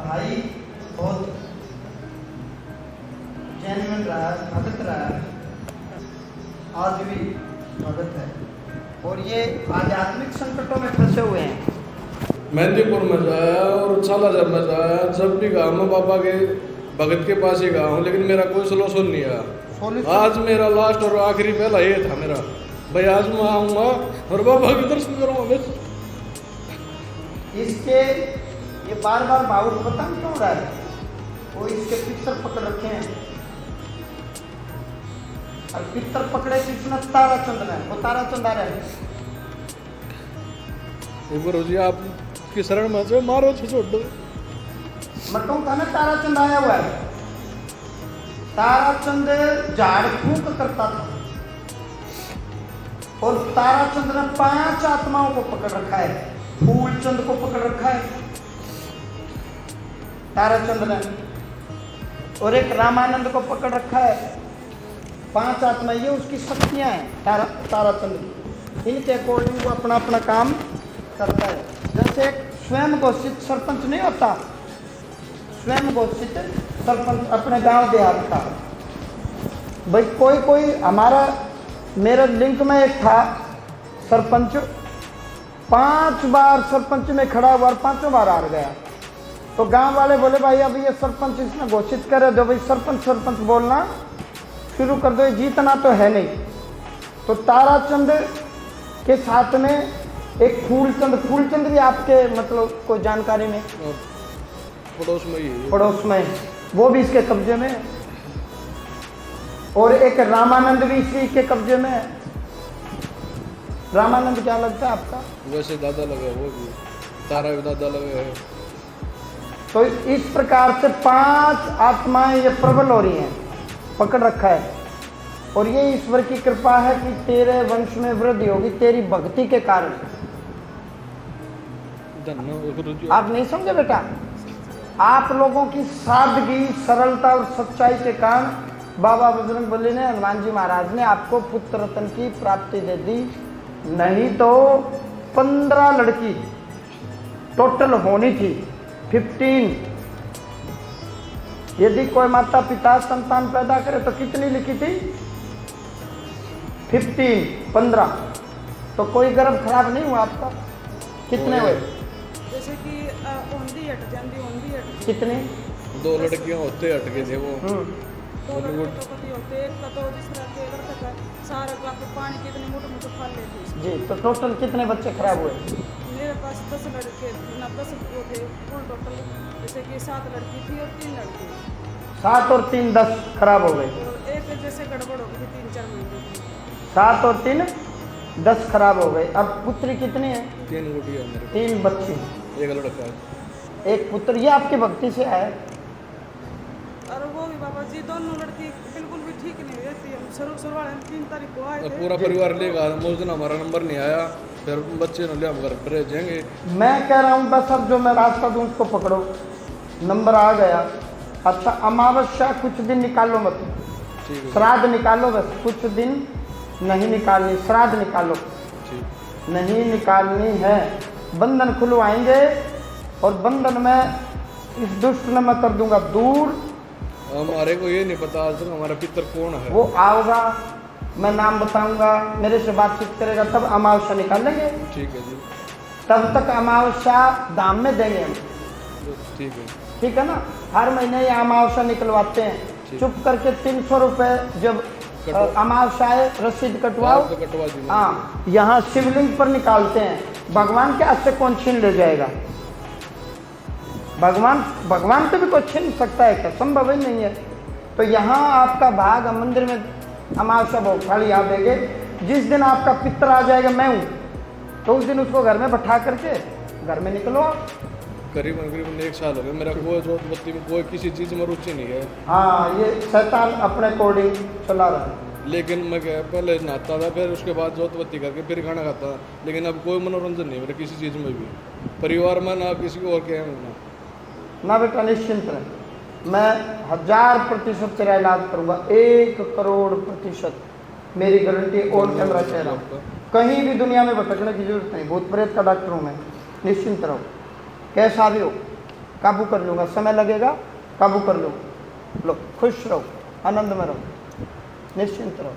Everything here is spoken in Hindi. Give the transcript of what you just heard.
भाई बहुत जेन्युइन रहा, भगत रहा, आज भी भगत है और ये आध्यात्मिक संकटों में फंसे हुए हैं। मेहंदीपुर में जाया और सालासर में जाया, जब भी गया मैं बाबा के भगत के पास ही गया हूँ, लेकिन मेरा कोई सोल्यूशन नहीं आया। आज मेरा लास्ट और आखिरी पहला ये था मेरा, भाई आज मैं आऊँगा और बाबा के दर्शन करूँगा। इसके ये बार बार भावुक पता नहीं क्यों रहा है, वो इसके पिक्चर पकड़ रखे हैं और पिक्चर पकड़े किसने? ताराचंद ने, वो ताराचंद आ रहे हैं। गुरु जी आप की शरण में से मारो तो छोड़ दो। मैं कहूँ था ना ताराचंद आया हुआ है। ताराचंद झाड़ फूक करता था और ताराचंद ने 5 आत्माओं को पकड़ रखा है। फूलचंद को पकड़ रखा है ताराचंद ने, और एक रामानंद को पकड़ रखा है। 5 आत्मा, ये उसकी शक्तियां हैं ताराचंद की। इनके अकॉर्डिंग वो अपना अपना काम करता है। जैसे एक स्वयं घोषित सरपंच नहीं होता, स्वयं घोषित सरपंच अपने गांव देहात का। भाई कोई हमारा मेरे लिंक में एक था सरपंच, 5 बार सरपंच में खड़ा हुआ और 5 बार हार गया। तो गांव वाले बोले भाई अब ये सरपंच इसने घोषित करे दो, भाई सरपंच बोलना शुरू कर दो, जीतना तो है नहीं। तो ताराचंद के साथ में एक फूलचंद भी आपके मतलब कोई जानकारी में? पड़ोस में ही, पड़ोस में, वो भी इसके कब्जे में है। और एक रामानंद भी इसी के कब्जे में है। रामानंद क्या लगता है आपका? वैसे दादा लगा, वो भी तारा भी दादा लगे है। तो इस प्रकार से 5 आत्माएं ये प्रबल हो रही हैं, पकड़ रखा है। और ये ईश्वर की कृपा है कि तेरे वंश में वृद्धि होगी तेरी भक्ति के कारण। आप नहीं समझे बेटा, आप लोगों की सादगी, सरलता और सच्चाई के कारण बाबा बजरंगबली ने, हनुमान जी महाराज ने आपको पुत्र रत्न की प्राप्ति दे दी। नहीं तो 15 लड़की टोटल होनी थी, 15। यदि कोई माता पिता संतान पैदा करे तो कितनी लिखी थी? 15। तो कोई गर्भ खराब नहीं हुआ आपका? कितने हुए? जैसे कि ओंधी हट जाती, ओंधी हट। कितने? 2 लड़कियां होते हट गए थे वो। 2 लड़के तो पति होते, एक का तो जिस तरह के अगर तक सारा का पानी कितने मोटे फल लेते जी। तो टोटल कितने बच्चे खराब हुए? मेरे पास 10 लड़के ना 10 वो थे कुल टोटल, जैसे कि 7 लड़की थी और 3 लड़के। 7 और 3 10 खराब हो गए। और एक जैसे गड़बड़ हो गई 3-4 महीने की। 7 और 3 10 खराब हो गए। अब पुत्री कितनी है? 3 गुड़िया मेरे, 3 बच्ची, 1 लड़का है, 1 पुत्र। ये आपकी भक्ति से आया? और वो भी बाबा जी दोनों लड़की बिल्कुल भी ठीक नहीं रहती। हम शुरुआत 3 तारीख को आए थे, पूरा परिवार लेगा। उस दिन हमारा नंबर नहीं आया, फिर बच्चे ने लिया, हम घर पर जाएंगे। मैं कह रहा हूँ बस अब जो मैं रास्ता दूँ उसको पकड़ो, नंबर आ गया। अच्छा, अमावस्या कुछ दिन निकालो मत, ठीक है, श्राद्ध निकालो, बस कुछ दिन नहीं निकालनी, श्राद्ध निकालो, ठीक। नहीं निकालनी है। बंधन खुलवाएंगे और बंधन में इस दुष्ट ने मैं कर दूंगा दूर। हमारे को ये नहीं पता आज तक हमारा पितर कौन है। वो आओगा, मैं नाम बताऊंगा, मेरे से बातचीत करेगा, तब अमावस्या निकालेंगे। ठीक है जी, तब तक अमावस्या धाम में देंगे हम। ठीक है, ठीक है ना? हर महीने ये अमावस्या निकलवाते हैं। चुप करके 300 रुपये जब अमावस्या रसीद कटवाओ, तो कटवा दी। हाँ, यहाँ शिवलिंग पर निकालते हैं। भगवान के हाथ से कौन छीन ले जाएगा? भगवान से भी कोई छीन सकता है क्या? संभव ही नहीं है। तो यहाँ आपका भाग मंदिर में अमावस्या भोग थाली आप देंगे। जिस दिन आपका पितर आ जाएगा, मैं हूँ, तो उस दिन उसको घर में बैठा करके घर में निकलो। करीबन 1 साल हो गया मेरा कोई जोत बत्ती में कोई किसी चीज़ में रुचि नहीं है। हाँ, ये शैतान अपने अकॉर्डिंग चला रहा है। लेकिन मैं क्या पहले नहाता था, फिर उसके बाद जोत बत्ती करके फिर खाना खाता था। लेकिन अब कोई मनोरंजन नहीं मेरा किसी चीज़ में भी, परिवार में ना किसी को और क्या है ना बेटा, निश्चिंत रहे। मैं 1000% तेरा इलाज करूँगा, 1 करोड़% मेरी गारंटी ऑन कैमरा कह रहा हूँ। कहीं भी दुनिया में भटकने की जरूरत नहीं, भूत प्रेत का डॉक्टर हूँ मैं, निश्चिंत रहो। कैसा भी हो, काबू कर लूँगा, समय लगेगा, काबू कर लूँगा। लो खुश रहो, आनंद में रहो, निश्चिंत रहो।